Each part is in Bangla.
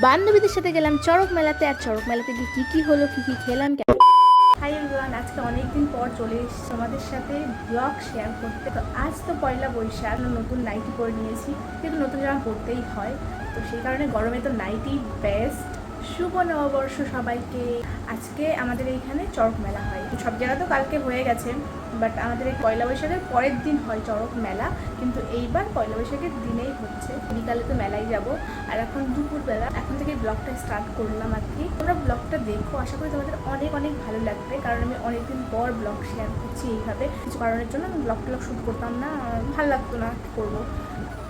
বান্ধবীদের সাথে গেলাম চড়ক মেলাতে। আর চড়ক মেলাতে গিয়ে কী হলো, কী খেলাম। হাই এভরিওয়ান, আজকে অনেকদিন পর চলে এসেছি তোমাদের সাথে ব্লগ শেয়ার করতে। তো আজ তো পয়লা বৈশাখ, নতুন নাইটি পরে নিয়েছি, কিন্তু নতুন জামা পরতেই হয়, তো সেই কারণে গরমে তো নাইটি বেস্ট। শুভ নববর্ষ সবাইকে। আজকে আমাদের এইখানে চড়ক মেলা হয়, সব জায়গা তো কালকে হয়ে গেছে, বাট আমাদের এই পয়লা বৈশাখের পরের দিন হয় চড়ক মেলা, কিন্তু এইবার পয়লা বৈশাখের দিনেই হচ্ছে। বিকালে তো মেলায় যাব, আর এখন দুপুরবেলা, এখন থেকে ব্লগটা স্টার্ট করলাম আর কি। তোমরা ব্লগটা দেখো, আশা করি তোমাদের অনেক অনেক ভালো লাগবে, কারণ আমি অনেকদিন পর ব্লগ শেয়ার করছি এইভাবে। কিছু কারণের জন্য আমি ব্লগ শ্যুট করতাম না, ভালো লাগতো না, কী করবো।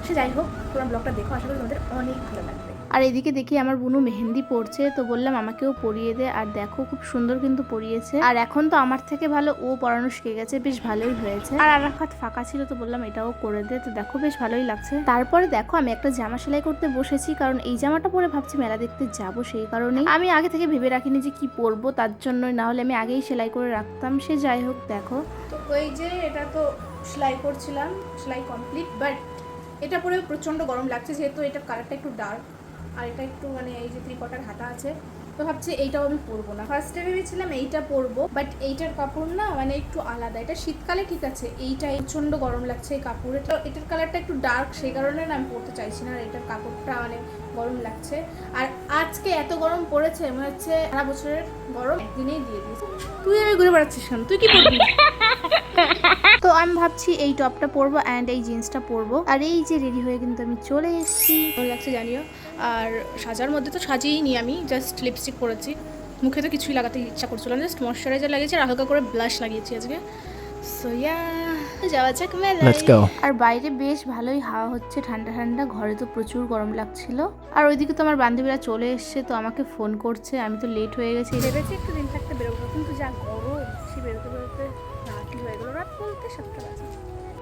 সে যাই হোক, তোমরা ব্লগটা দেখো, আশা করি তোমাদের অনেক ভালো লাগবে। আর এদিকে দেখি আমার বুনু মেহেন্দি পড়ছে, তো বললাম আমাকেও পরিয়ে দে। আর দেখো খুব সুন্দর কিন্তু পরিয়েছে, আর এখন তো আমার থেকে ভালো ও পড়ানো শিখে গেছে, বেশ ভালোই হয়েছে। আর আরাফাত ফাঁকা ছিল, তো বললাম এটাও করে দে, তো দেখো বেশ ভালোই লাগছে। তারপরে দেখো আমি একটা জামা সেলাই করতে বসেছি, কারণ এই জামাটা পরে ভাবছি মেলা দেখতে যাব, সেই কারণে আমি আগে থেকে ভেবে রাখিনি যে কি পরবো, তার জন্যই, না হলে আমি আগেই সেলাই করে রাখতাম। সে যাই হোক, দেখো তো ওই যে এটা তো সেলাই করছিলাম, সেলাই কমপ্লিট, বাট এটা পরেও প্রচণ্ড গরম লাগছে, যেহেতু এটার কালারটা একটু ডার্ক, আর এটা একটু মানে এই যে 3/4 হাতা আছে, তো ভাবছি এইটাও আমি পরবো না। ফার্স্টে ভেবেছিলাম এইটা পরবো, বাট এইটার কাপড় না মানে একটু আলাদা, এটা শীতকালে ঠিক আছে, এইটা প্রচণ্ড গরম লাগছে এই কাপড়ে, এটার কালারটা একটু ডার্ক, সেই কারণে না আমি পরতে চাইছি না। আর এটার কাপড়টা মানে গরম লাগছে, আর আজকে এত গরম পড়েছে, মনে হচ্ছে সারা বছরের গরম একদিনেই দিয়ে দিয়েছে। তুই আমি ঘুরে বেড়াচ্ছিস কেন, তুই কি পরবি? তো আমি ভাবছি এই টপটা পরবো অ্যান্ড এই জিন্সটা পরবো। আর এই যে রেডি হয়ে কিন্তু আমি চলে এসেছি, ভালো লাগছে জানিও। আর সাজার মধ্যে তো সাজিয়েই নি, আমি জাস্ট লিপস্টিক পরেছি, মুখে তো কিছুই লাগাতে ইচ্ছা করছিল না, জাস্ট ময়শ্চারাইজার লাগিয়েছি আর হালকা করে ব্লাশ লাগিয়েছি আজকে। সো ইয়া, যাওয়া যাক মেলায়। আর বাইরে বেশ ভালোই হাওয়া হচ্ছে, ঠান্ডা ঠান্ডা, ঘরে তো প্রচুর গরম লাগছিল। আর ওইদিকে তো আমার বান্ধবীরা চলে এসছে, তো আমাকে ফোন করছে, আমি তো লেট হয়ে গেছি, ভেবেছি একটু দিন থাকতে বেরোবো, কিন্তু যা গরম, সে বেরোতে বেরোতে রাতই হয়ে গেল, রাত বলতে 7টা বাজে।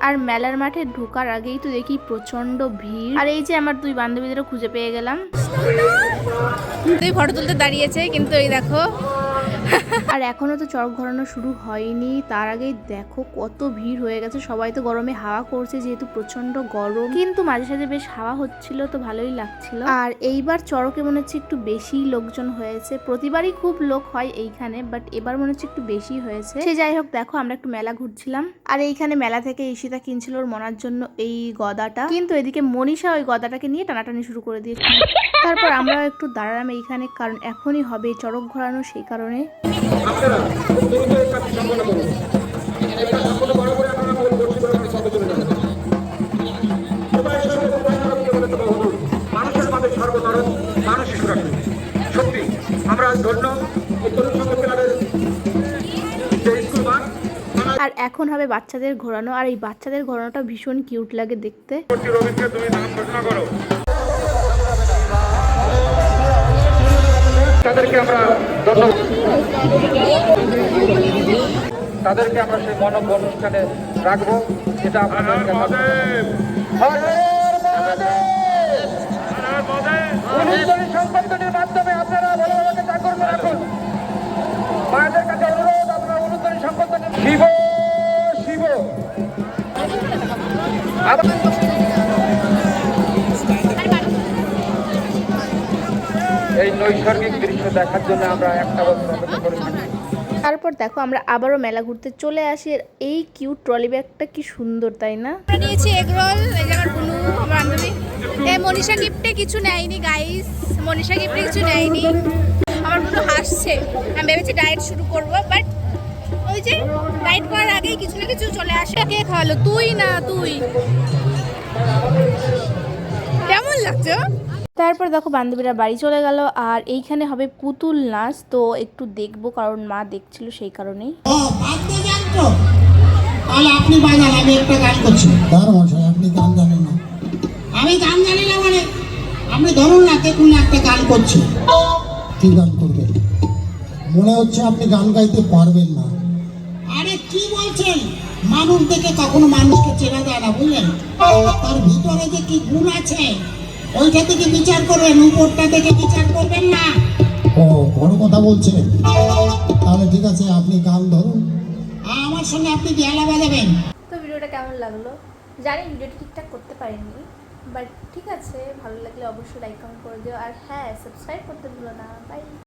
আর মেলার মাঠে ঢোকার আগেই তো দেখি প্রচন্ড ভিড়, আর এই যে আমার দুই বান্ধবীদেরও খুঁজে পেয়ে গেলাম, তুই ফটো তুলতে দাঁড়িয়েছে, কিন্তু এই দেখো। আর এখনো তো চড়ক ঘোরানো শুরু হয়নি, তার আগেই দেখো কত ভিড় হয়ে গেছে। সবাই তো গরমে হাওয়া করছে, যেহেতু প্রচন্ড গরম, কিন্তু মাঝে সাঝে বেশ হাওয়া হচ্ছিল, তো ভালোই লাগছিল। আর এইবার চড়কে মনে হচ্ছে একটু বেশি লোকজন হয়েছে, প্রতিবারই খুব লোক হয় এইখানে, বাট এবার মনে হচ্ছে একটু বেশি হয়েছে। সে যাই হোক, দেখো আমরা একটু মেলা ঘুরছিলাম, আর এইখানে মেলা থেকে ঈশিতা কিনছিল ওর মনার জন্য এই গদাটা, কিন্তু এদিকে মনীষা ওই গদাটাকে নিয়ে টানাটানি শুরু করে দিয়েছিল। তারপর আমরা একটু দাঁড়ালাম এইখানে, কারণ এখনই হবে চড়ক ঘোরানো, সেই কারণে। আর এখন হবে বাচ্চাদের ঘোরানো, আর এই বাচ্চাদের ঘোরানোটা ভীষণ কিউট লাগে দেখতে। তাদেরকে আমরা সেই মনজ্ঞ অনুষ্ঠানে রাখবো, যেটা আপনাদেরকে সংবর্ধনের মাধ্যমে আপনারা ভালোভাবে জাগ্রত রাখুন। মায়েদের কাছে অনুরোধ, আপনারা অনুদানী সংবর্ধনের শিব শিব এই নৈসর্গিক দৃশ্য দেখার জন্য আমরা একটা বছর অপেক্ষা করে থাকি। তারপর দেখো আমরা আবারও মেলা ঘুরতে চলে আসি, আর এই কিউট ট্রলি ব্যাগটা কি সুন্দর, তাই না? আমরা নিয়েছি এগরোল, এই যে আমার বুনু, আমার বান্ধবী। এই মনীষা গিফটে কিছু নেয়নি গাইস, মনীষা গিফটে কিছু নেয়নি। আমার বুনু হাসছে, আমি ভেবেছি ডায়েট শুরু করবো, বাট ওই যে ডায়েট করার আগেই কিছু না কিছু চলে আসে। কে খাওয়ালো? তুই না তুই? কেমন লাগছে? তারপর দেখো বান্ধবীরা বাড়ি চলে গেল, আর এইখানে হবে পুতুল নাচ, তো একটু দেখবো, কারণ মা দেখছিল, সেই কারণেই। তাহলে আপনি বাজান, আমি একটা গান করছি। আপনি গান জানেন না? আমি গান জানি না মানে আপনি ধরুন না, দেখুন একটা গান করছি। কি গান করবেন? মনে হচ্ছে আপনি গান গাইতে পারবেন না। আরে কি বলছেন? মানুষ দেখে কখনো মানুষকে চেনা যায় না, বুঝলেন? তার ভিতরে যে কি গুণ আছে ওইটা থেকে বিচার করবেন, উপরটা থেকে বিচার করবেন না। ও, বড় কথা বলছেন। তাহলে ঠিক আছে, আপনি গান ধরুন, আমার সঙ্গে আপনি বেলা বাজাবেন। তো ভিডিওটা কেমন লাগলো জানি, ভিডিওটা ঠিকঠাক করতে পারিনি, বাট ঠিক আছে, ভালো লাগলে অবশ্যই লাইক কমেন্ট করে দিও, আর হ্যাঁ সাবস্ক্রাইব করতে ভুলো না। বাই।